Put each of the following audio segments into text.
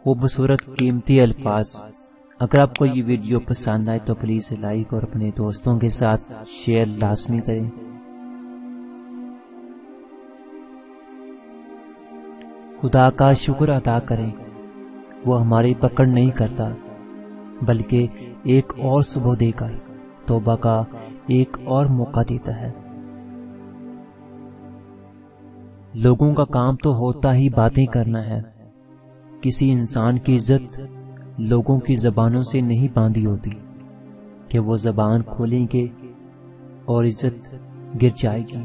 خوبصورت قیمتی الفاظ۔ اگر آپ کو یہ ویڈیو پسند آئے تو پلیز لائک اور اپنے دوستوں کے ساتھ شیئر لازمی کریں۔ خدا کا شکر ادا کریں، وہ ہماری پکڑ نہیں کرتا بلکہ ایک اور صبح دے کر توبہ کا ایک اور موقع دیتا ہے۔ لوگوں کا کام تو ہوتا ہی باتیں کرنا ہے، کسی انسان کی عزت لوگوں کی زبانوں سے نہیں باندھی ہوتی کہ وہ زبان کھولیں گے اور عزت گر جائے گی۔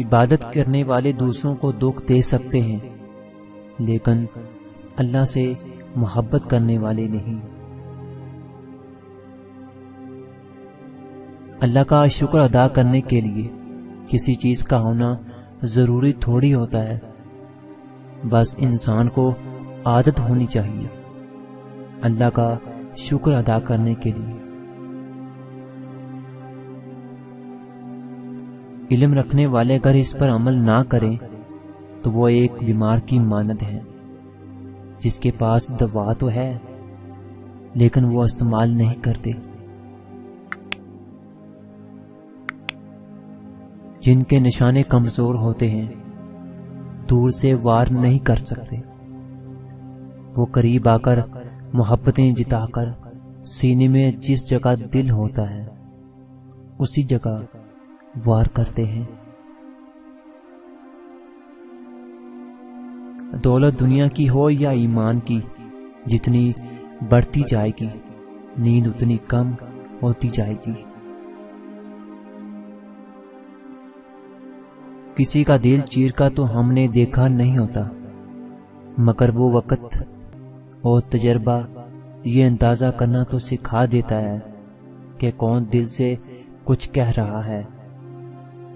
عبادت کرنے والے دوسروں کو دکھ دے سکتے ہیں لیکن اللہ سے محبت کرنے والے نہیں۔ اللہ کا شکر ادا کرنے کے لیے کسی چیز کا ہونا ضروری تھوڑی ہوتا ہے، بس انسان کو عادت ہونی چاہیے اللہ کا شکر ادا کرنے کے لیے۔ علم رکھنے والے اگر اس پر عمل نہ کریں تو وہ ایک بیمار کی مانند ہے جس کے پاس دوا تو ہے لیکن وہ استعمال نہیں کرتے۔ جن کے نشانے کمزور ہوتے ہیں دور سے وار نہیں کر سکتے، وہ قریب آ کر محبتیں جتا کر سینے میں جس جگہ دل ہوتا ہے اسی جگہ وار کرتے ہیں۔ دولت دنیا کی ہو یا ایمان کی، جتنی بڑھتی جائے گی نیند اتنی کم ہوتی جائے گی۔ کسی کا دل چیر کا تو ہم نے دیکھا نہیں ہوتا، مگر وہ وقت اور تجربہ یہ اندازہ کرنا تو سکھا دیتا ہے کہ کون دل سے کچھ کہہ رہا ہے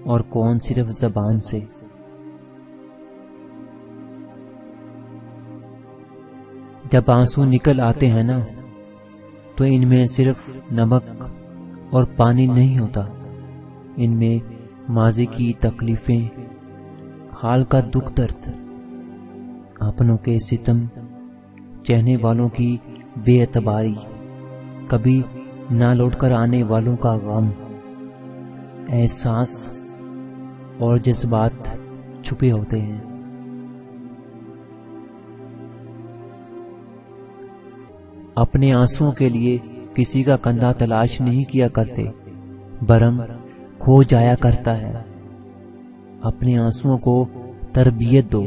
اور کون صرف زبان سے۔ جب آنسو نکل آتے ہیں نا تو ان میں صرف نمک اور پانی نہیں ہوتا، ان میں ماضی کی تکلیفیں، حال کا دکھ درد، اپنوں کے ستم، چہنے والوں کی بے اعتباری، کبھی نہ لوٹ کر آنے والوں کا غم، احساس اور جذبات چھپے ہوتے ہیں۔ اپنے آنسوؤں کے لیے کسی کا کندھا تلاش نہیں کیا کرتے، برہم کھو جایا کرتا ہے۔ اپنے آنسوؤں کو تربیت دو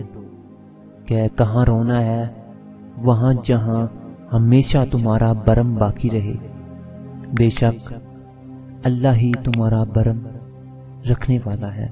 کہ کہاں رونا ہے، وہاں جہاں ہمیشہ تمہارا برہم باقی رہے۔ بے شک اللہ ہی تمہارا برہم رکھنے والا ہے۔